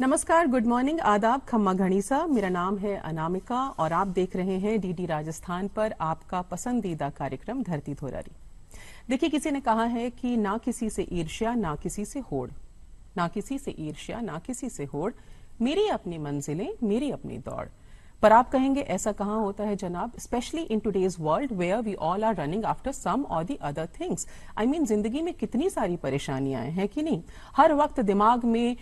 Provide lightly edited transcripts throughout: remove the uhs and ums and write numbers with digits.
नमस्कार, good morning, आदाब, खम्मा घणीसा। मेरा नाम है अनामिका और आप देख रहे हैं डीडी राजस्थान पर आपका पसंदीदा कार्यक्रम धरती धोरारी। देखिए, किसी ने कहा है कि ना किसी से ईर्ष्या ना किसी से होड़, ना किसी से ईर्ष्या ना किसी से होड़, मेरी अपनी मंजिलें मेरी अपनी दौड़। पर आप कहेंगे ऐसा कहाँ होता है जनाब, specially in today's world where we all are running after some or the other things. I mean, जिंदगी में कितनी सारी परेशानियां हैं कि नहीं। हर वक्त दिमाग में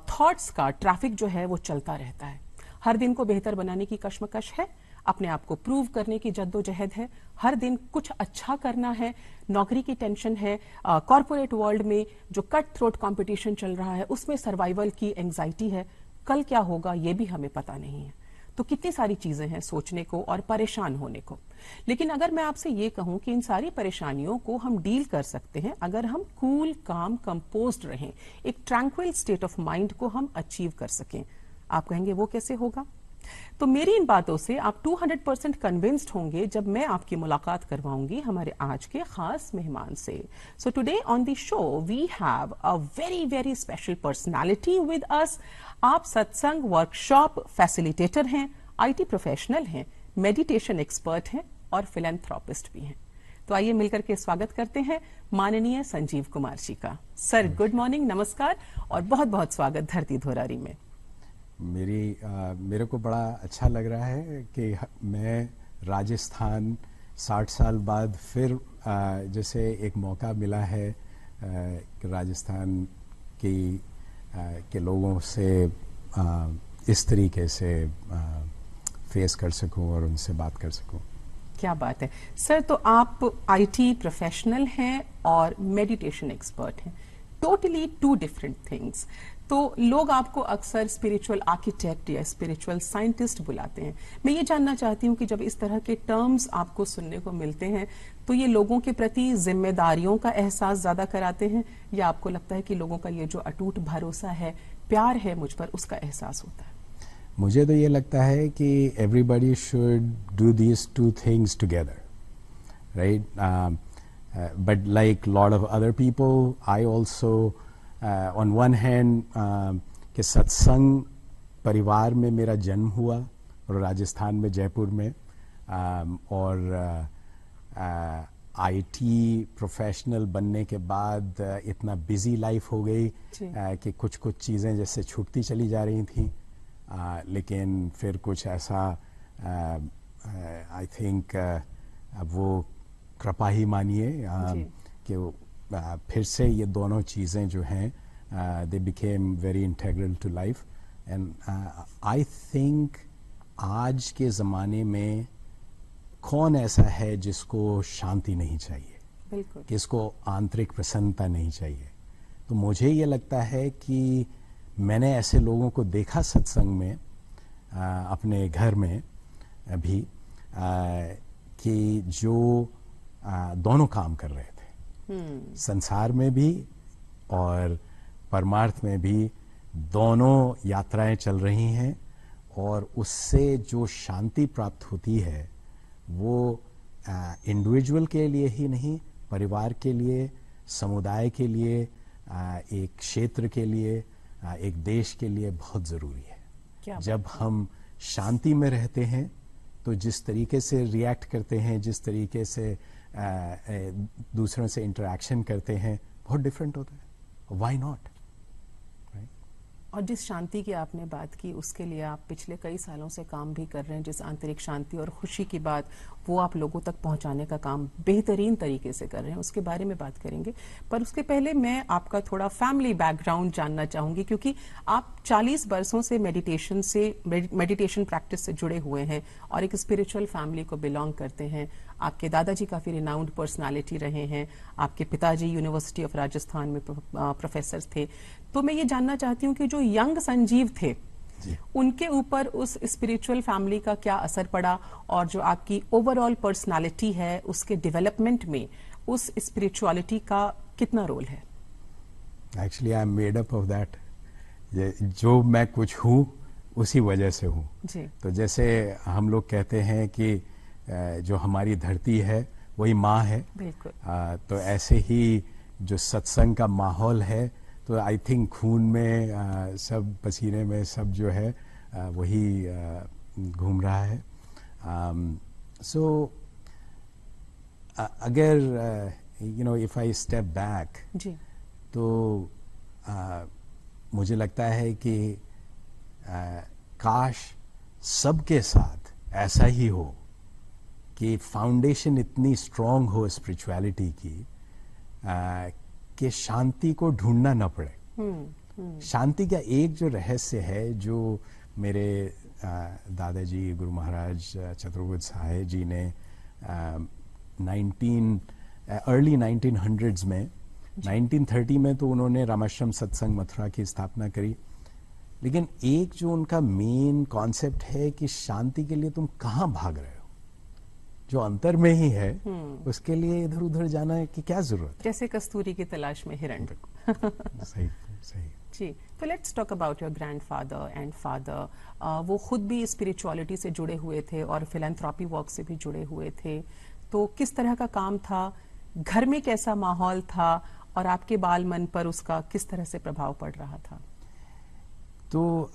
थॉट्स का ट्रैफिक जो है वो चलता रहता है। हर दिन को बेहतर बनाने की कश्मकश है, अपने आप को प्रूव करने की जद्दोजहद है, हर दिन कुछ अच्छा करना है, नौकरी की टेंशन है, कॉर्पोरेट वर्ल्ड में जो कट थ्रोट कंपटीशन चल रहा है उसमें सर्वाइवल की एंजाइटी है। कल क्या होगा ये भी हमें पता नहीं है। तो कितनी सारी चीजें हैं सोचने को और परेशान होने को। लेकिन अगर मैं आपसे ये कहूं कि इन सारी परेशानियों को हम डील कर सकते हैं अगर हम कूल, काम, कंपोज्ड रहें, एक ट्रैंक्विल स्टेट ऑफ माइंड को हम अचीव कर सकें। आप कहेंगे वो कैसे होगा? तो मेरी इन बातों से आप 200% कन्विंस्ड होंगे जब मैं आपकी मुलाकात करवाऊंगी हमारे आज के खास मेहमान से। So today on the show we have a very very special personality with us. आप सत्संग वर्कशॉप फैसिलिटेटर हैं, आईटी प्रोफेशनल हैं, मेडिटेशन एक्सपर्ट हैं और फिलैंथ्रोपिस्ट भी हैं। तो आइए मिलकर के स्वागत करते हैं माननीय संजीव कुमार जी का। सर, गुड मॉर्निंग, नमस्कार और बहुत बहुत स्वागत धरती धोरारी में। मेरे को बड़ा अच्छा लग रहा है कि मैं राजस्थान 60 साल बाद फिर जैसे एक मौका मिला है कि राजस्थान के लोगों से इस तरीके से फेस कर सकूं और उनसे बात कर सकूं। क्या बात है सर। तो आप आईटी प्रोफेशनल हैं और मेडिटेशन एक्सपर्ट हैं, टोटली टू डिफरेंट थिंग्स। तो लोग आपको अक्सर स्पिरिचुअल आर्किटेक्ट या स्पिरिचुअल साइंटिस्ट बुलाते हैं। मैं ये जानना चाहती हूँ कि जब इस तरह के टर्म्स आपको सुनने को मिलते हैं तो ये लोगों के प्रति जिम्मेदारियों का एहसास ज्यादा कराते हैं या आपको लगता है कि लोगों का ये जो अटूट भरोसा है, प्यार है मुझ पर, उसका एहसास होता है? मुझे तो ये लगता है कि everybody should do these two things together, right? But like lot of other people, I also on one hand कि सत्संग परिवार में मेरा जन्म हुआ और राजस्थान में जयपुर में, और आईटी प्रोफेशनल बनने के बाद इतना बिजी लाइफ हो गई कि कुछ चीज़ें जैसे छूटती चली जा रही थी, लेकिन फिर कुछ ऐसा आई थिंक वो कृपा ही मानिए कि फिर से ये दोनों चीज़ें जो हैं they became very integral to life. And I think आज के ज़माने में कौन ऐसा है जिसको शांति नहीं चाहिए, किसको आंतरिक प्रसन्नता नहीं चाहिए? तो मुझे ये लगता है कि मैंने ऐसे लोगों को देखा सत्संग में, अपने घर में भी, कि जो दोनों काम कर रहे थे, संसार में भी और परमार्थ में भी दोनों यात्राएं चल रही हैं, और उससे जो शांति प्राप्त होती है वो इंडिविजुअल के लिए ही नहीं, परिवार के लिए, समुदाय के लिए, एक क्षेत्र के लिए, एक देश के लिए बहुत ज़रूरी है। जब हम शांति में रहते हैं तो जिस तरीके से रिएक्ट करते हैं, जिस तरीके से दूसरों से इंटरेक्शन करते हैं, बहुत डिफरेंट होता है। Why not? और जिस शांति की आपने बात की उसके लिए आप पिछले कई सालों से काम भी कर रहे हैं। जिस आंतरिक शांति और खुशी की बात, वो आप लोगों तक पहुंचाने का काम बेहतरीन तरीके से कर रहे हैं, उसके बारे में बात करेंगे। पर उसके पहले मैं आपका थोड़ा फैमिली बैकग्राउंड जानना चाहूंगी, क्योंकि आप 40 बरसों से मेडिटेशन प्रैक्टिस से जुड़े हुए हैं और एक स्पिरिचुअल फैमिली को बिलोंग करते हैं। आपके दादाजी काफी रिनाउंड पर्सनालिटी रहे हैं, आपके पिताजी यूनिवर्सिटी ऑफ राजस्थान में प्रोफेसर थे। तो मैं ये जानना चाहती हूँ कि जो यंग संजीव थे उनके ऊपर उस स्पिरिचुअल फैमिली का क्या असर पड़ा, और जो आपकी ओवरऑल पर्सनालिटी है उसके डेवलपमेंट में उस स्पिरिचुअलिटी का कितना रोल है? Actually I am made up of that. जो मैं कुछ हूँ उसी वजह से हूँ। तो जैसे हम लोग कहते हैं कि जो हमारी धरती है वही माँ है, बिल्कुल। तो ऐसे ही जो सत्संग का माहौल है तो आई थिंक खून में सब पसीने में सब जो है वही घूम रहा है. सो अगर you know if I step back जी. तो मुझे लगता है कि काश सबके साथ ऐसा ही हो कि फाउंडेशन इतनी स्ट्रांग हो स्पिरिचुअलिटी की कि शांति को ढूंढना न पड़े. शांति का एक जो रहस्य है जो मेरे दादाजी गुरु महाराज चतुर्वेद साहेब जी ने अर्ली 1900s में 1930 में तो उन्होंने रामाश्रम सत्संग मथुरा की स्थापना करी. लेकिन एक जो उनका मेन कॉन्सेप्ट है कि शांति के लिए तुम कहाँ भाग रहे हो, जो अंतर में ही है उसके लिए इधर उधर जाना की क्या जरूरत है. जैसे कस्तूरी की तलाश में हिरण. सही सही जी. तो let's talk about your grandfather and father. वो खुद भी स्पिरिचुअलिटी से जुड़े हुए थे और फिलैंथ्रोपी वर्क से भी जुड़े हुए थे. तो किस तरह का काम था, घर में कैसा माहौल था और आपके बाल मन पर उसका किस तरह से प्रभाव पड़ रहा था? तो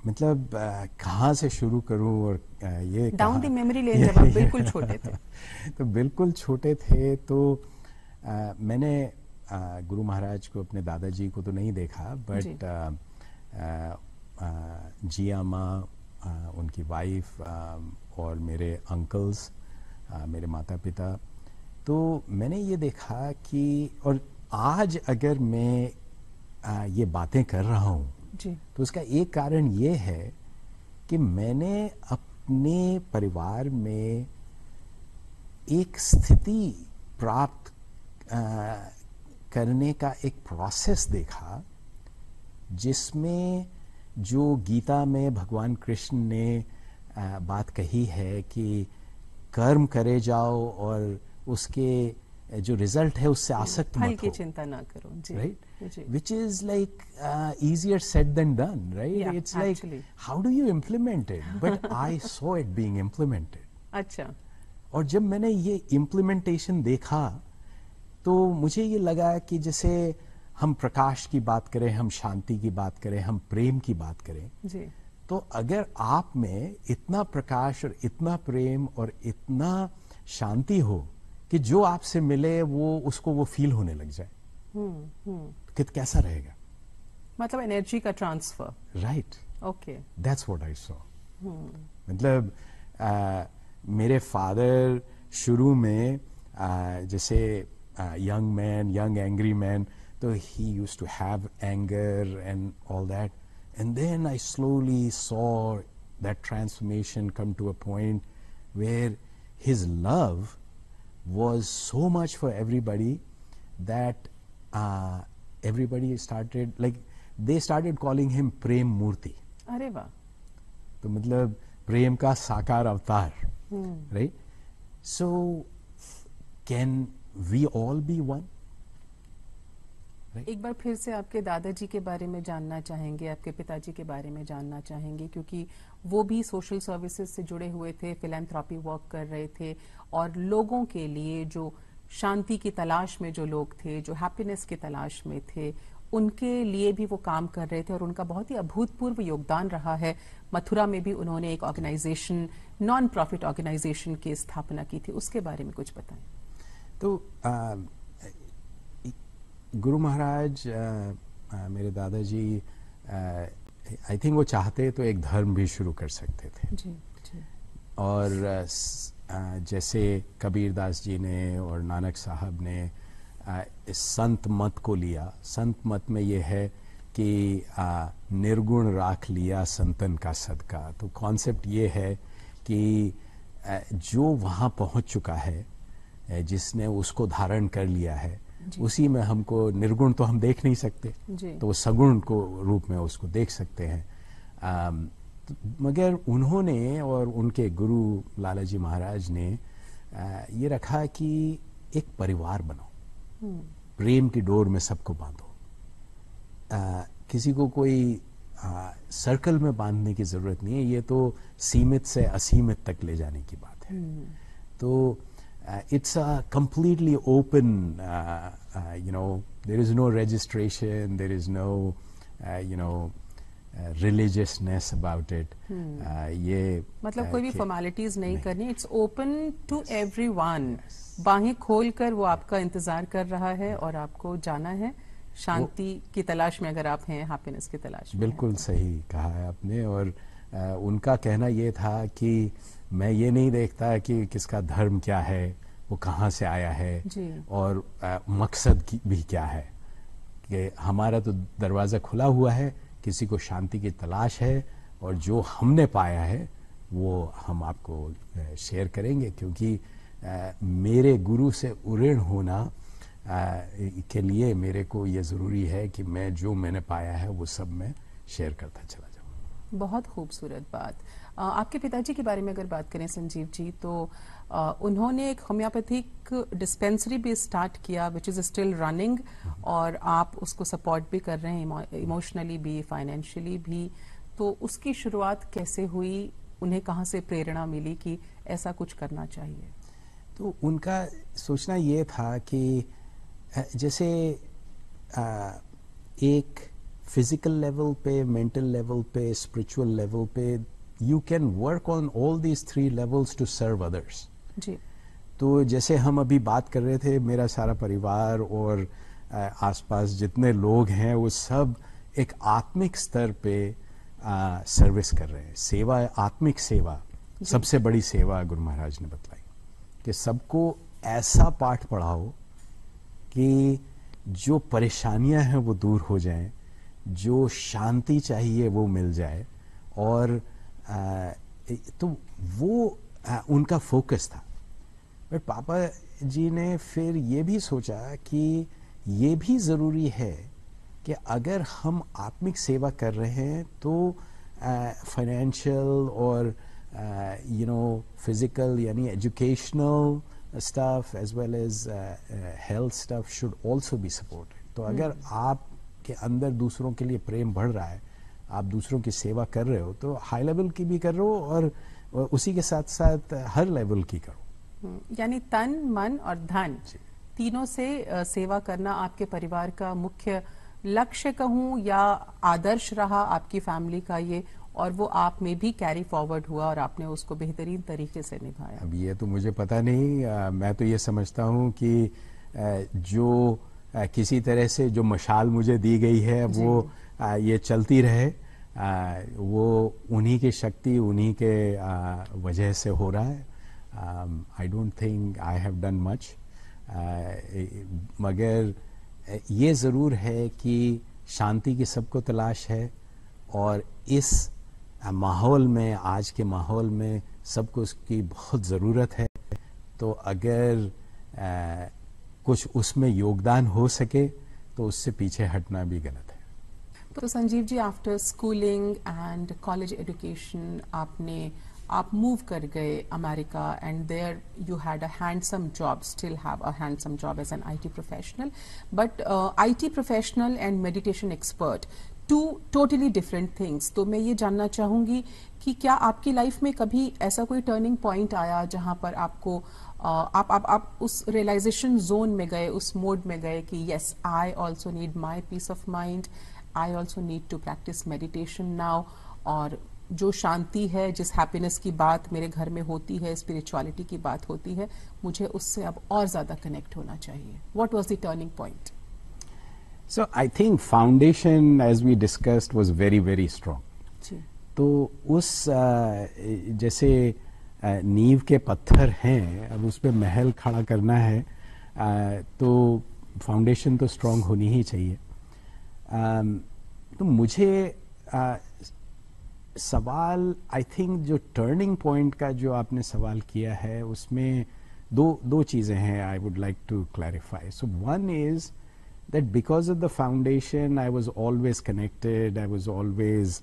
मतलब कहाँ से शुरू करूं और ये डाउन द मेमोरी लेन जब आप बिल्कुल छोटे थे. तो बिल्कुल छोटे थे तो मैंने गुरु महाराज को, अपने दादाजी को तो नहीं देखा, बट जिया माँ, उनकी वाइफ और मेरे अंकल्स, मेरे माता पिता, तो मैंने ये देखा कि, और आज अगर मैं ये बातें कर रहा हूँ तो उसका एक कारण ये है कि मैंने अपने परिवार में एक स्थिति प्राप्त करने का एक प्रोसेस देखा जिसमें जो गीता में भगवान कृष्ण ने बात कही है कि कर्म करे जाओ और उसके जो रिजल्ट है उससे आसक्त मत हो, फल की चिंता ना करो. Right? Which is like easier said than done, right? Yeah, it's actually. like how do you implement it? But I saw it being implemented. अच्छा. और जब मैंने ये implementation देखा तो मुझे ये लगा कि जैसे हम प्रकाश की बात करें, हम शांति की बात करें, हम प्रेम की बात करें जी. तो अगर आप में इतना प्रकाश और इतना प्रेम और इतना शांति हो कि जो आपसे मिले वो उसको वो फील होने लग जाए, कैसा रहेगा? मतलब एनर्जी का transfer. Right. Okay. That's what I saw. मतलब मेरे फादर शुरू में जैसे young man, young angry man, तो he used to have anger and all that, and then I slowly saw that transformation come to a point where his love was so much for everybody that everybody started, like, they started calling him Prem Murti. अरे वाह. तो मतलब प्रेम का साकार अवतार, right? So can we all be one? एक बार फिर से आपके दादाजी के बारे में जानना चाहेंगे, आपके पिताजी के बारे में जानना चाहेंगे, क्योंकि वो भी सोशल सर्विसेज से जुड़े हुए थे, फिलैंथ्रोपी वर्क कर रहे थे और लोगों के लिए, जो शांति की तलाश में जो लोग थे, जो हैप्पीनेस की तलाश में थे, उनके लिए भी वो काम कर रहे थे और उनका बहुत ही अभूतपूर्व योगदान रहा है. मथुरा में भी उन्होंने एक ऑर्गेनाइजेशन, नॉन प्रॉफिट ऑर्गेनाइजेशन की स्थापना की थी, उसके बारे में कुछ बताएं. तो गुरु महाराज, मेरे दादाजी, आई थिंक वो चाहते तो एक धर्म भी शुरू कर सकते थे. जी, जी. और जैसे कबीर दास जी ने और नानक साहब ने इस संत मत को लिया. संत मत में ये है कि निर्गुण राख लिया संतन का सदका. तो कॉन्सेप्ट ये है कि जो वहाँ पहुँच चुका है, जिसने उसको धारण कर लिया है, उसी में हमको, निर्गुण तो हम देख नहीं सकते, तो वो सगुण को रूप में उसको देख सकते हैं. मगर उन्होंने और उनके गुरु लालाजी महाराज ने ये रखा कि एक परिवार बनो, प्रेम की डोर में सबको बांधो. किसी को कोई सर्कल में बांधने की जरूरत नहीं है, ये तो सीमित से असीमित तक ले जाने की बात है. तो it's a completely open, there is no registration, there is no, religiousness about it. ये मतलब कोई भी फॉर्मेलिटीज नहीं करनी, इट्स ओपन टू एवरीवन। बाहें खोलकर वो आपका इंतजार कर रहा है और आपको जाना है शांति की तलाश में, अगर आप हैं हैप्पीनेस की तलाश में। बिल्कुल सही कहा है आपने। और उनका कहना ये था कि मैं ये नहीं देखता कि किसका धर्म क्या है, वो कहाँ से आया है और मकसद भी क्या है, कि हमारा तो दरवाज़ा खुला हुआ है, किसी को शांति की तलाश है और जो हमने पाया है वो हम आपको शेयर करेंगे, क्योंकि मेरे गुरु से ऋण होना के लिए मेरे को ये ज़रूरी है कि मैं जो मैंने पाया है वो सब मैं शेयर करता चला जाऊँ। बहुत खूबसूरत बात। आपके पिताजी के बारे में अगर बात करें संजीव जी, तो उन्होंने एक होम्योपैथिक डिस्पेंसरी भी स्टार्ट किया विच इज़ स्टिल रनिंग, और आप उसको सपोर्ट भी कर रहे हैं इमोशनली भी, फाइनेंशियली भी। तो उसकी शुरुआत कैसे हुई, उन्हें कहाँ से प्रेरणा मिली कि ऐसा कुछ करना चाहिए? तो उनका सोचना ये था कि जैसे एक फिजिकल लेवल पे, मेंटल लेवल पे, स्पिरिचुअल लेवल पे, you can work on all these 3 levels to serve others. जी। तो जैसे हम अभी बात कर रहे थे, मेरा सारा परिवार और आसपास जितने लोग हैं वो सब एक आत्मिक स्तर पे सर्विस कर रहे हैं। सेवा, आत्मिक सेवा सबसे बड़ी सेवा गुरु महाराज ने बतलाई कि सबको ऐसा पाठ पढ़ाओ कि जो परेशानियां हैं वो दूर हो जाएं, जो शांति चाहिए वो मिल जाए। और तो वो उनका फोकस था। बट पापा जी ने फिर ये भी सोचा कि ये भी ज़रूरी है कि अगर हम आत्मिक सेवा कर रहे हैं तो फाइनेंशियल और फिजिकल यानी educational stuff as well as health stuff should also be supported. तो अगर आपके अंदर दूसरों के लिए प्रेम बढ़ रहा है, आप दूसरों की सेवा कर रहे हो, तो हाई लेवल की भी कर रहे हो और उसी के साथ साथ हर लेवल की करो। यानी तन, मन और धन तीनों से सेवा करना आपके परिवार का मुख्य लक्ष्य कहूँ या आदर्श रहा आपकी फैमिली का ये, और वो आप में भी कैरी फॉरवर्ड हुआ और आपने उसको बेहतरीन तरीके से निभाया। अब ये तो मुझे पता नहीं, मैं तो ये समझता हूँ कि जो किसी तरह से जो मशाल मुझे दी गई है वो ये चलती रहे, वो उन्हीं की शक्ति, उन्हीं के वजह से हो रहा है। I don't think I have done much, मगर ये ज़रूर है कि शांति की सबको तलाश है और इस माहौल में, आज के माहौल में सबको उसकी बहुत ज़रूरत है। तो अगर कुछ उसमें योगदान हो सके तो उससे पीछे हटना भी गलत है। तो Sanjeev ji, after schooling and college education आप मूव कर गए America, and there you had a handsome job, still have a handsome job as an IT professional, but IT professional and meditation expert, 2 totally different things। तो मैं ये जानना चाहूंगी कि क्या आपकी लाइफ में कभी ऐसा कोई टर्निंग पॉइंट आया जहां पर आपको आप उस रियलाइजेशन जोन में गए, उस मोड में गए कि yes, I also need my peace of mind, I also need to practice meditation now, और जो शांति है, जिस हैप्पीनेस की बात मेरे घर में होती है, स्पिरिचुअलिटी की बात होती है, मुझे उससे अब और ज्यादा कनेक्ट होना चाहिए। What was the turning point? So I think foundation, as we discussed, was very very strong. तो उस जैसे नींव के पत्थर हैं, अब उस पे महल खड़ा करना है, तो फाउंडेशन तो स्ट्रांग होनी ही चाहिए। तो मुझे सवाल, आई थिंक जो टर्निंग पॉइंट का जो आपने सवाल किया है उसमें दो चीज़ें हैं I would like to clarify. So one is that because of the foundation I was always connected, I was always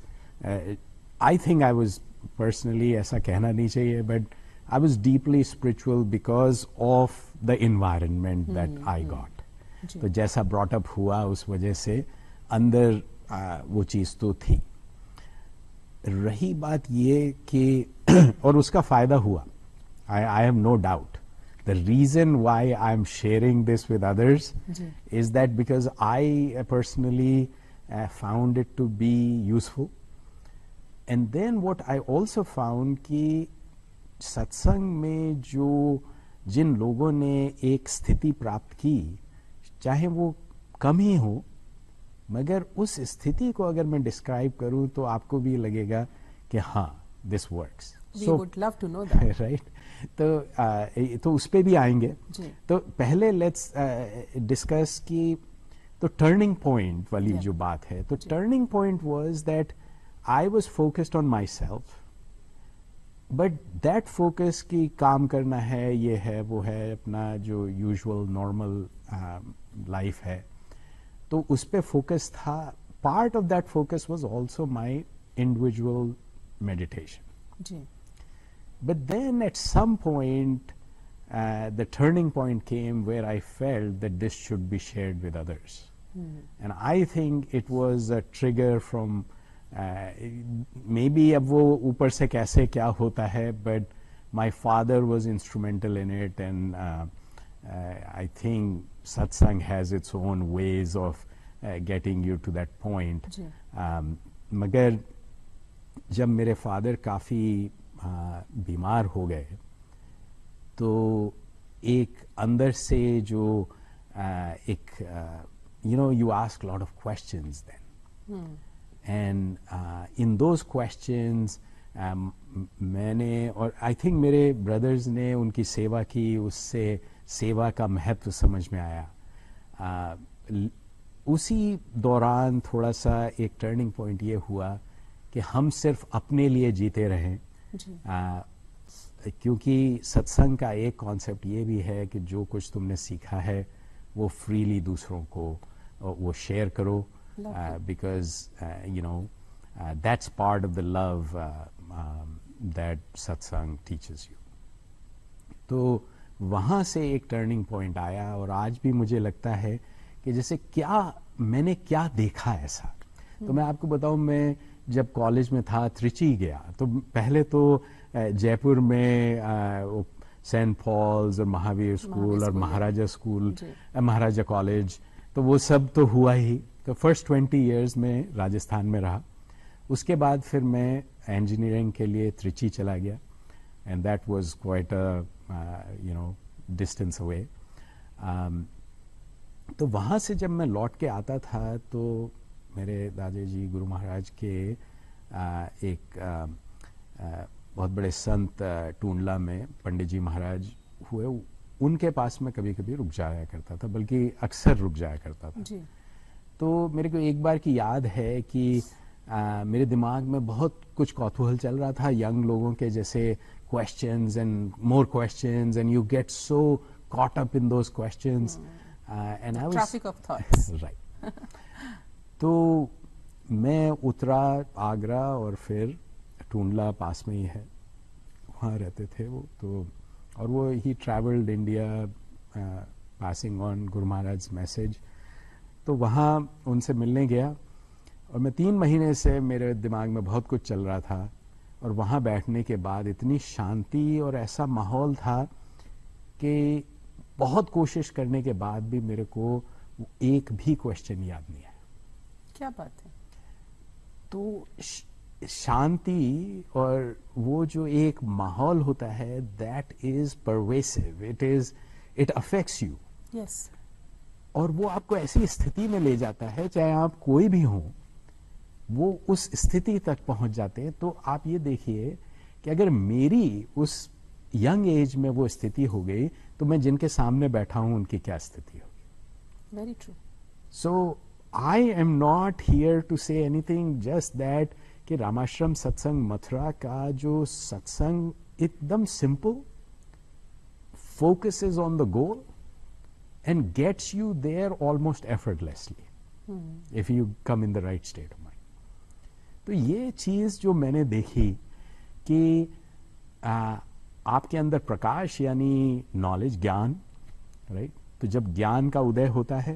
I think I was personally, ऐसा कहना नहीं चाहिए, but I was deeply spiritual because of the environment that I got. तो जैसा brought up हुआ उस वजह से अंदर वो चीज़ तो थी। रही बात ये कि और उसका फ़ायदा हुआ, I have no doubt the reason why I'm sharing this with others is that because I personally found it to be useful. And then what I also found कि सत्संग में जो जिन लोगों ने एक स्थिति प्राप्त की, चाहे वो कम ही हो, मगर उस स्थिति को अगर मैं डिस्क्राइब करूं तो आपको भी लगेगा कि हाँ, this works. We would love to know that. Right? तो उस पे भी आएंगे. तो पहले लेट्स डिस्कस कि तो टर्निंग पॉइंट वाली जो बात है, तो turning point was that I was focused on my self, but that focus की काम करना है, ये है, वो है, अपना जो यूजुअल नॉर्मल लाइफ है, तो उस पे फोकस था. Part of that focus was also my individual meditation. जी. But then at some point, the turning point came where I felt that this should be shared with others. And I think it was a trigger from maybe अब वो ऊपर से कैसे क्या होता है, but my father was instrumental in it, and I think satsang has its own ways of getting you to that point. मगर जब मेरे फादर काफ़ी बीमार हो गए, तो एक अंदर से जो एक you ask a lot of questions then. And in those questions मैंने और I think मेरे ब्रदर्स ने उनकी सेवा की, उससे सेवा का महत्व समझ में आया. उसी दौरान थोड़ा सा एक टर्निंग पॉइंट ये हुआ कि हम सिर्फ अपने लिए जीते रहें. क्योंकि सत्संग का एक कॉन्सेप्ट ये भी है कि जो कुछ तुमने सीखा है वो फ्रीली दूसरों को वो शेयर करो, because that's part of the love that सत्संग टीचेस यू. तो वहाँ से एक टर्निंग पॉइंट आया, और आज भी मुझे लगता है कि जैसे मैंने क्या देखा ऐसा. तो मैं आपको बताऊं, मैं जब कॉलेज में था, त्रिची गया, तो पहले तो जयपुर में सेंट पॉल्स और महावीर स्कूल और महाराजा स्कूल, महाराजा कॉलेज, तो वो सब तो हुआ ही. तो फर्स्ट 20 इयर्स में राजस्थान में रहा. उसके बाद फिर मैं इंजीनियरिंग के लिए त्रिची चला गया, and that was quite a distance away. तो वहाँ से जब मैं लौट के आता था, तो मेरे दादाजी गुरु महाराज के एक बहुत बड़े संत टूंडला में पंडित जी महाराज हुए, उनके पास में कभी कभी रुक जाया करता था, बल्कि अक्सर रुक जाया करता था. जी. तो मेरे को एक बार की याद है कि मेरे दिमाग में बहुत कुछ कौतूहल चल रहा था, यंग लोगों के जैसे questions and more questions, and you get so caught up in those questions. And I was traffic of thoughts. Right. तो मैं उतरा आगरा, और फिर टूंडला पास में ही है, वहाँ रहते थे वो. तो और वो ही travelled India passing on Guru Maharaj message. तो वहाँ उनसे मिलने गया, और मैं 3 महीने से मेरे दिमाग में बहुत कुछ चल रहा था, और वहाँ बैठने के बाद इतनी शांति और ऐसा माहौल था कि बहुत कोशिश करने के बाद भी मेरे को एक भी क्वेश्चन याद नहीं आया. क्या बात है. तो शांति और वो जो एक माहौल होता है, that is pervasive, it affects you. Yes. और वो आपको ऐसी स्थिति में ले जाता है, चाहे आप कोई भी हो, वो उस स्थिति तक पहुंच जाते हैं. तो आप ये देखिए कि अगर मेरी उस यंग एज में वो स्थिति हो गई, तो मैं जिनके सामने बैठा हूं उनकी क्या स्थिति होगी. Very true. So I am not here to say anything, just that कि रामाश्रम सत्संग मथुरा का जो सत्संग एकदम simple, focuses on the goal and gets you there almost effortlessly if you come in the right state of mind. तो ये चीज जो मैंने देखी कि आपके अंदर प्रकाश यानी नॉलेज, ज्ञान, राइट. तो जब ज्ञान का उदय होता है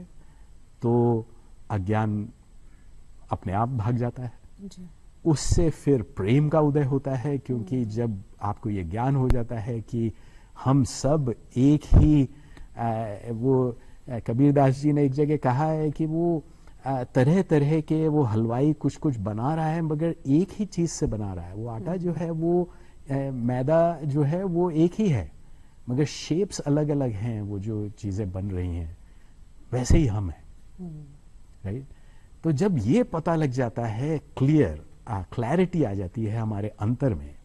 तो अज्ञान अपने आप भाग जाता है. जी. उससे फिर प्रेम का उदय होता है, क्योंकि जब आपको ये ज्ञान हो जाता है कि हम सब एक ही वो कबीरदास जी ने एक जगह कहा है कि वो तरह तरह के वो हलवाई कुछ कुछ बना रहा है मगर एक ही चीज से बना रहा है। वो आटा जो है वो मैदा जो है वो एक ही है मगर शेप्स अलग अलग हैं, वो जो चीजें बन रही हैं वैसे ही हम हैं, राइट। तो जब ये पता लग जाता है, क्लैरिटी आ जाती है हमारे अंतर में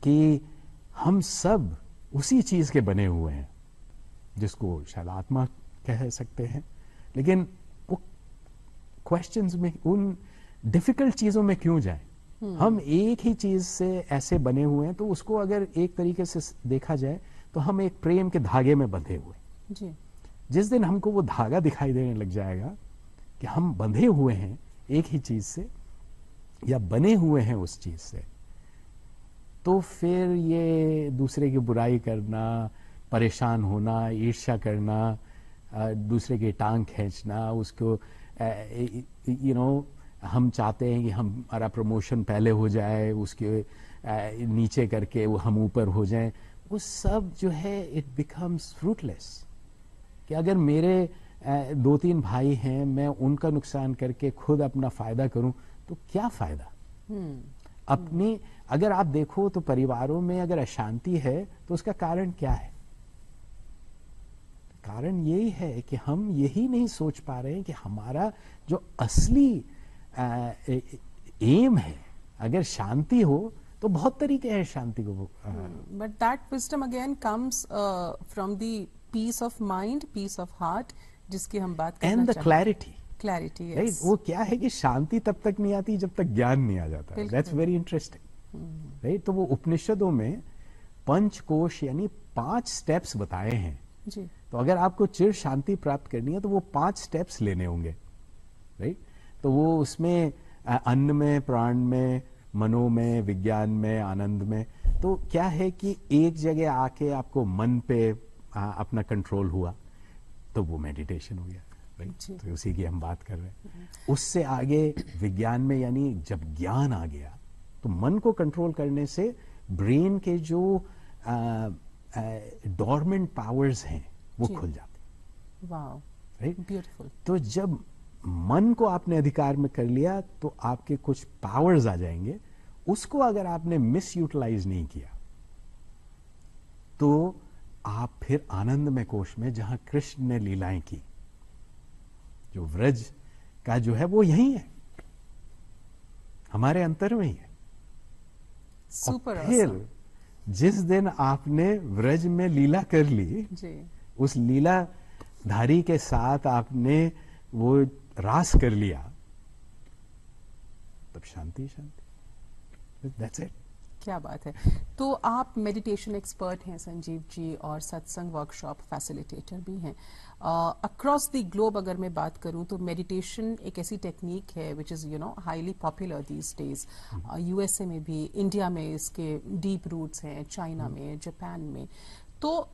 कि हम सब उसी चीज के बने हुए हैं जिसको शायद आत्मा कह सकते हैं, लेकिन वो क्वेश्चंस में, उन डिफिकल्ट चीजों में क्यों जाएं? हम एक ही चीज से ऐसे बने हुए हैं, तो उसको अगर एक तरीके से देखा जाए तो हम एक प्रेम के धागे में बंधे हुए जी। जिस दिन हमको वो धागा दिखाई देने लग जाएगा कि हम बंधे हुए हैं एक ही चीज से या बने हुए हैं उस चीज से, तो फिर ये दूसरे की बुराई करना, परेशान होना, ईर्ष्या करना, दूसरे की टांग खींचना, उसको हम चाहते हैं कि हमारा प्रमोशन पहले हो जाए, उसके नीचे करके वो हम ऊपर हो जाएं, वो सब जो है इट बिकम्स फ्रूटलेस। कि अगर मेरे 2-3 भाई हैं, मैं उनका नुकसान करके खुद अपना फायदा करूं तो क्या फायदा? अपनी अगर आप देखो तो परिवारों में अगर अशांति है तो उसका कारण क्या है? कारण यही है कि हम यही नहीं सोच पा रहे हैं कि हमारा जो असली एम है, अगर शांति हो तो बहुत तरीके हैं शांति को। But that wisdom again comes from the peace of mind, peace of heart, जिसकी हम बात करना एंड द क्लैरिटी। यस। वो क्या है कि शांति तब तक नहीं आती जब तक ज्ञान नहीं आ जाता। That's very interesting, right. तो वो उपनिषदों में पंचकोश यानी 5 स्टेप्स बताए हैं जी। तो अगर आपको चिर शांति प्राप्त करनी है तो वो 5 स्टेप्स लेने होंगे, राइट। तो वो उसमें अन्न में, प्राण में, मनो में, विज्ञान में, आनंद में। तो क्या है कि एक जगह आके आपको मन पे अपना कंट्रोल हुआ तो वो मेडिटेशन हो गया, राइट। तो उसी की हम बात कर रहे हैं। उससे आगे विज्ञान में यानी जब ज्ञान आ गया तो मन को कंट्रोल करने से ब्रेन के जो डॉर्मेंट पावर्स हैं वो खुल जाते। Wow, right, beautiful. तो जब मन को आपने अधिकार में कर लिया तो आपके कुछ पावर्स आ जाएंगे। उसको अगर आपने मिस यूटिलाइज नहीं किया तो आप फिर आनंदमय कोश में, जहां कृष्ण ने लीलाएं की, जो व्रज का जो है वो यही है, हमारे अंतर में ही है। सुपर। और फिर जिस दिन आपने व्रज में लीला कर ली जी, उस लीला धारी के साथ आपने वो रास कर लिया, तब शांति शांति। That's it. क्या बात है। तो आप मेडिटेशन एक्सपर्ट हैं संजीव जी, और सत्संग वर्कशॉप फैसिलिटेटर भी हैं। अक्रॉस द ग्लोब अगर मैं बात करूं तो मेडिटेशन एक ऐसी टेक्निक है which is highly popular these days. USA में भी, इंडिया में इसके डीप रूट्स हैं, चाइना में, जापान में। तो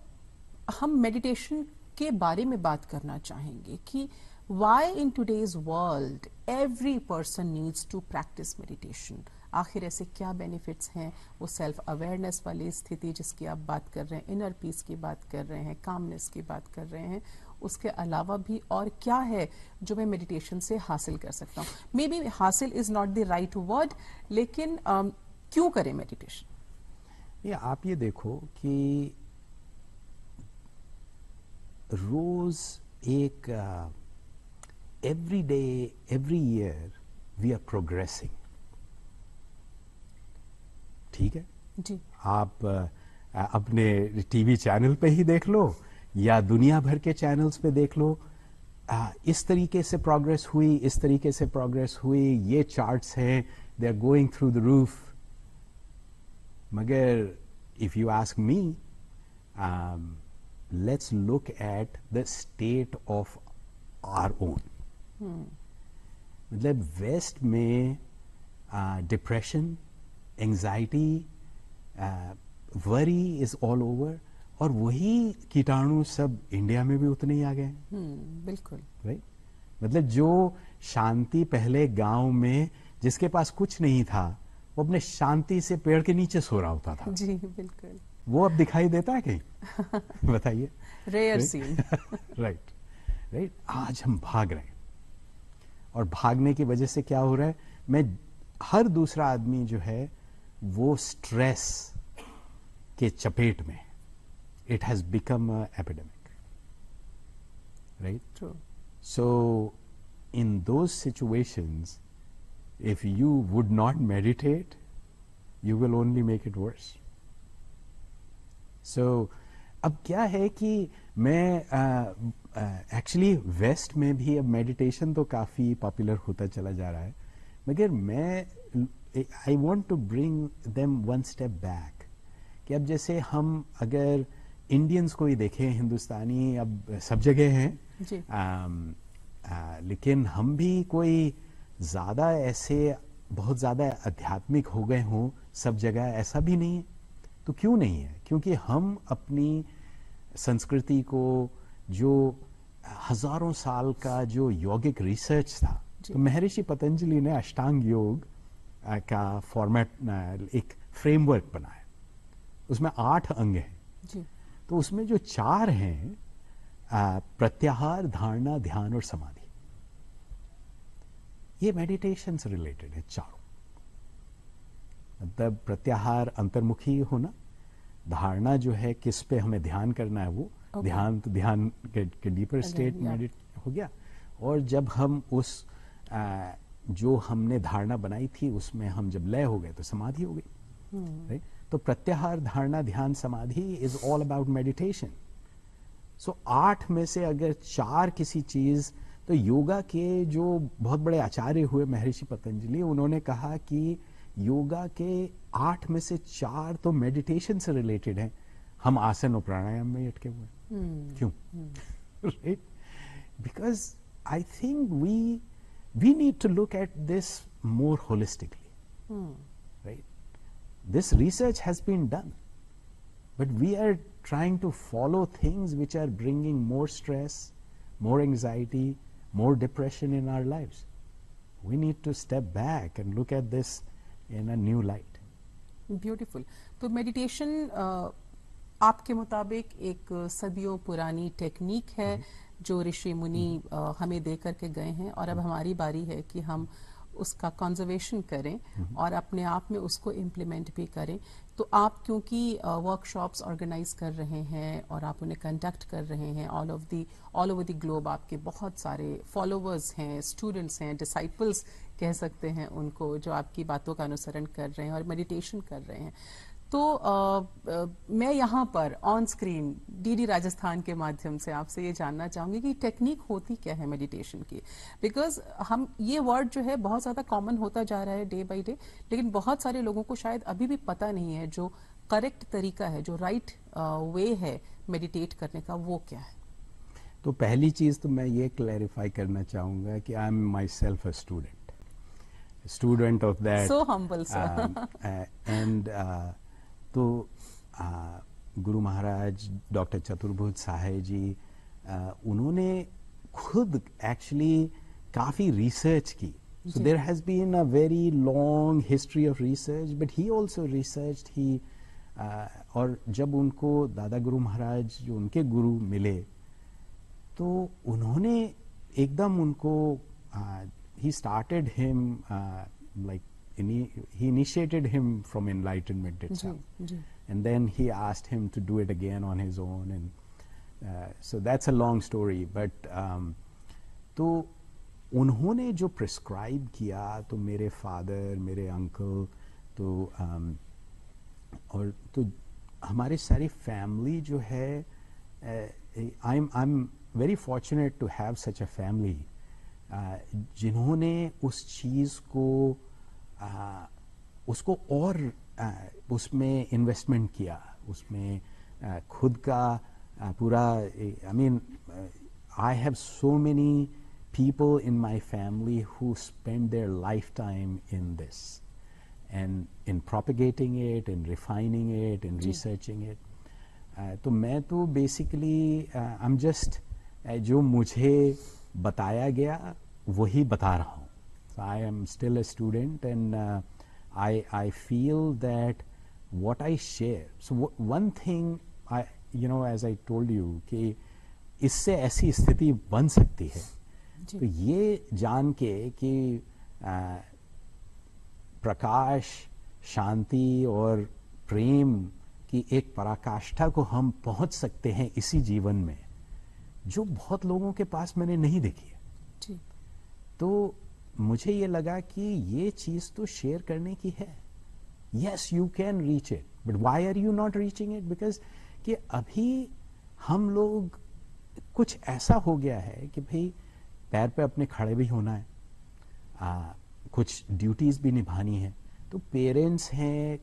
हम मेडिटेशन के बारे में बात करना चाहेंगे कि why in today's world every person needs to practice meditation। आखिर ऐसे क्या बेनिफिट्स हैं? वो सेल्फ अवेयरनेस वाली स्थिति जिसकी आप बात कर रहे हैं, इनर पीस की बात कर रहे हैं, कामनेस की बात कर रहे हैं, उसके अलावा भी और क्या है जो मैं मेडिटेशन से हासिल कर सकता हूँ? मे बी हासिल is not the right word, लेकिन क्यों करें मेडिटेशन? ये आप ये देखो कि रोज एक every day, every year we are progressing। ठीक है जी। आप अपने टीवी चैनल पे ही देख लो या दुनिया भर के चैनल्स पे देख लो, इस तरीके से प्रोग्रेस हुई, इस तरीके से प्रोग्रेस हुई, ये चार्ट्स हैं, they are going through the roof. मगर if you ask me, let's look at the state of our own. मतलब वेस्ट में depression, anxiety, worry is all over, और वही कीटाणु सब इंडिया में भी उतने ही आ गए। बिल्कुल, राइट। मतलब जो शांति पहले गांव में जिसके पास कुछ नहीं था वो अपने शांति से पेड़ के नीचे सो रहा होता था। जी बिल्कुल। वो अब दिखाई देता है कहीं? बताइए। Rare scene. Right, right. आज हम भाग रहे हैं और भागने की वजह से क्या हो रहा है, मैं हर दूसरा आदमी जो है वो स्ट्रेस के चपेट में, it has become a epidemic, right? True. So, in those situations, if you would not meditate, you will only make it worse. So, अब क्या है कि मैं एक्चुअली वेस्ट में भी अब मेडिटेशन तो काफ़ी पॉपुलर होता चला जा रहा है, मगर मैं I want to bring them one step back, कि अब जैसे हम अगर इंडियंस को ही देखें, हिंदुस्तानी अब सब जगह हैं जी। लेकिन हम भी कोई ज़्यादा ऐसे बहुत ज़्यादा आध्यात्मिक हो गए हों सब जगह, ऐसा भी नहीं है। तो क्यों नहीं है? क्योंकि हम अपनी संस्कृति को, जो हजारों साल का जो यौगिक रिसर्च था, तो महर्षि पतंजलि ने अष्टांग योग का फॉर्मेट, एक फ्रेमवर्क बनाया, उसमें 8 अंग हैं जी। तो उसमें जो 4 हैं, प्रत्याहार, धारणा, ध्यान और समाधि, ये मेडिटेशन से रिलेटेड है चारों। मतलब प्रत्याहार अंतर्मुखी होना, धारणा जो है किस पे हमें ध्यान करना है वो, ध्यान तो ध्यान के डीपर स्टेट मेडिट हो गया। और जब हम उस जो हमने धारणा बनाई थी उसमें हम जब लय हो गए तो समाधि हो गई, राइट? तो प्रत्याहार, धारणा, ध्यान, समाधि इज ऑल अबाउट मेडिटेशन। सो 8 में से अगर 4 किसी चीज, तो योगा के जो बहुत बड़े आचार्य हुए महर्षि पतंजलि, उन्होंने कहा कि योगा के 8 में से 4 तो मेडिटेशन से रिलेटेड हैं। हम आसन और प्राणायाम में अटके हुए हैं। क्यों? Right? Because I think we need to look at this more holistically, right? This research has been done, but we are trying to follow things which are bringing more stress, more anxiety, more depression in our lives. We need to step back and look at this in a new light. Beautiful. तो meditation आपके मुताबिक एक सदियों पुरानी technique है जो ऋषि मुनि हमें दे करके गए हैं, और अब हमारी बारी है कि हम उसका कंजर्वेशन करें और अपने आप में उसको इम्प्लीमेंट भी करें। तो आप क्योंकि वर्कशॉप्स ऑर्गेनाइज कर रहे हैं और आप उन्हें कंडक्ट कर रहे हैं ऑल ओवर द ग्लोब, आपके बहुत सारे फॉलोअर्स हैं, स्टूडेंट्स हैं, डिसाइपल्स कह सकते हैं उनको, जो आपकी बातों का अनुसरण कर रहे हैं और मेडिटेशन कर रहे हैं। तो मैं यहाँ पर ऑन स्क्रीन डीडी राजस्थान के माध्यम से आपसे ये जानना चाहूंगी कि टेक्निक होती क्या है मेडिटेशन की, बिकॉज हम ये वर्ड जो है बहुत ज़्यादा कॉमन होता जा रहा है डे बाय डे, लेकिन बहुत सारे लोगों को शायद अभी भी पता नहीं है जो करेक्ट तरीका है, जो राइट वे है मेडिटेट करने का, वो क्या है। तो पहली चीज़ तो मैं ये क्लैरिफाई करना चाहूँगा कि I am my self a student of that. So humble sir. And तो गुरु महाराज डॉक्टर चतुर्भुज साहे जी, उन्होंने खुद एक्चुअली काफ़ी रिसर्च की। So there has been a very long history of research, but he also researched ही। और जब उनको दादा गुरु महाराज जो उनके गुरु मिले, तो उन्होंने एकदम उनको he started him like he initiated him from enlightenment itself, and then he asked him to do it again on his own, and so that's a long story, but तो उन्होंने जो प्रिस्क्राइब किया, तो मेरे फादर, मेरे uncle, तो और तो हमारी सारी फैमिली जो है, I'm very fortunate to have such a family जिन्होंने उस चीज़ को उसको और उसमें इन्वेस्टमेंट किया, उसमें खुद का पूरा, I mean I have so many people in my family who spend their lifetime in this and in propagating it, in refining it, in researching it. तो मैं तो basically I'm just जो मुझे बताया गया वही बता रहा हूँ. So I am still a student, and I feel that what I share. So one thing I, as I told you कि इससे ऐसी स्थिति बन सकती है, तो ये जान के कि प्रकाश, शांति और प्रेम की एक पराकाष्ठा को हम पहुंच सकते हैं इसी जीवन में, जो बहुत लोगों के पास मैंने नहीं देखी है जी। तो मुझे ये लगा कि ये चीज तो शेयर करने की है। Yes, you can reach it, but why are you not reaching it? Because कि अभी हम लोग कुछ ऐसा हो गया है कि भाई पैर पे अपने खड़े भी होना है, कुछ ड्यूटीज भी निभानी है, तो पेरेंट्स हैं,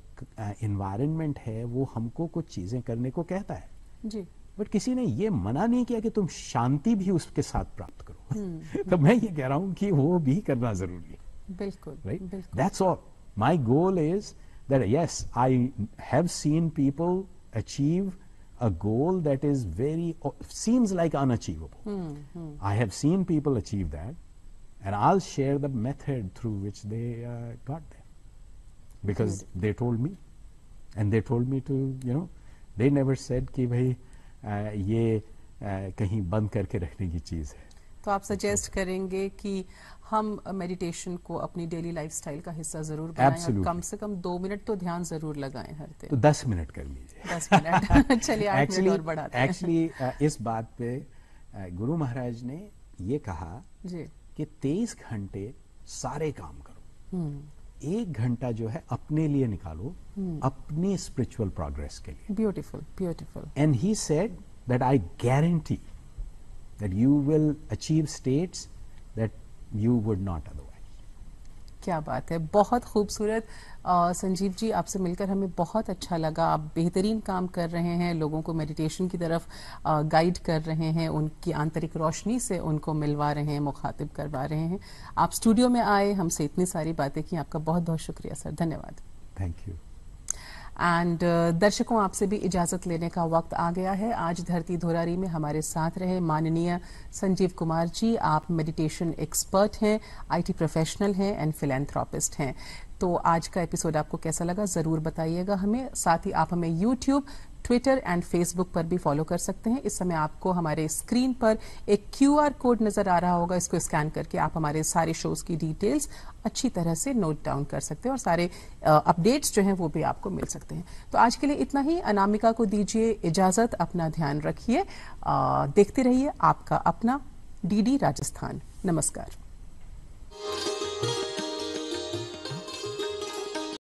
एनवायरनमेंट है, वो हमको कुछ चीजें करने को कहता है जी, बट किसी ने ये मना नहीं किया कि तुम शांति भी उसके साथ प्राप्त करो। तो मैं ये कह रहा हूं कि वो भी करना जरूरी है। बिल्कुल, right, that's all. My goal is that yes, I have seen people achieve a goal that is seems like unachievable. I have seen people achieve that, and I'll share the method through which they got there, because they told me, and they told me to, they never said कि भाई ये कहीं बंद करके रखने की चीज है। तो आप सजेस्ट करेंगे कि हम मेडिटेशन को अपनी डेली लाइफस्टाइल का हिस्सा जरूर बनाएं, और कम से कम 2 मिनट तो ध्यान जरूर लगाएं हर दिन। तो 10 मिनट कर लीजिए। 10 मिनट चलिए 8 मिनट और बढ़ाते हैं। एक्चुअली इस बात पे गुरु महाराज ने ये कहा जी कि 23 घंटे सारे काम करो, 1 घंटा जो है अपने लिए निकालो, अपनी स्पिरिचुअल प्रोग्रेस के लिए। Beautiful, beautiful. And he said that I guarantee that you will achieve states that you would not otherwise. क्या बात है, बहुत खूबसूरत। संजीव जी, आपसे मिलकर हमें बहुत अच्छा लगा। आप बेहतरीन काम कर रहे हैं, लोगों को मेडिटेशन की तरफ गाइड कर रहे हैं, उनकी आंतरिक रोशनी से उनको मिलवा रहे हैं, मुखातिब करवा रहे हैं। आप स्टूडियो में आए, हमसे इतनी सारी बातें की, आपका बहुत बहुत शुक्रिया सर, धन्यवाद। Thank you. एंड दर्शकों, आपसे भी इजाजत लेने का वक्त आ गया है। आज धरती धोरारी में हमारे साथ रहे माननीय संजीव कुमार जी। आप मेडिटेशन एक्सपर्ट हैं, IT प्रोफेशनल हैं एंड फिलैंथ्रोपिस्ट हैं। तो आज का एपिसोड आपको कैसा लगा जरूर बताइएगा हमें। साथ ही आप हमें YouTube, ट्विटर एंड फेसबुक पर भी फॉलो कर सकते हैं। इस समय आपको हमारे स्क्रीन पर एक QR कोड नजर आ रहा होगा, इसको स्कैन करके आप हमारे सारे शोज की डिटेल्स अच्छी तरह से नोट डाउन कर सकते हैं, और सारे अपडेट्स जो हैं वो भी आपको मिल सकते हैं। तो आज के लिए इतना ही। अनामिका को दीजिए इजाजत, अपना ध्यान रखिए, देखते रहिए आपका अपना DD राजस्थान। नमस्कार।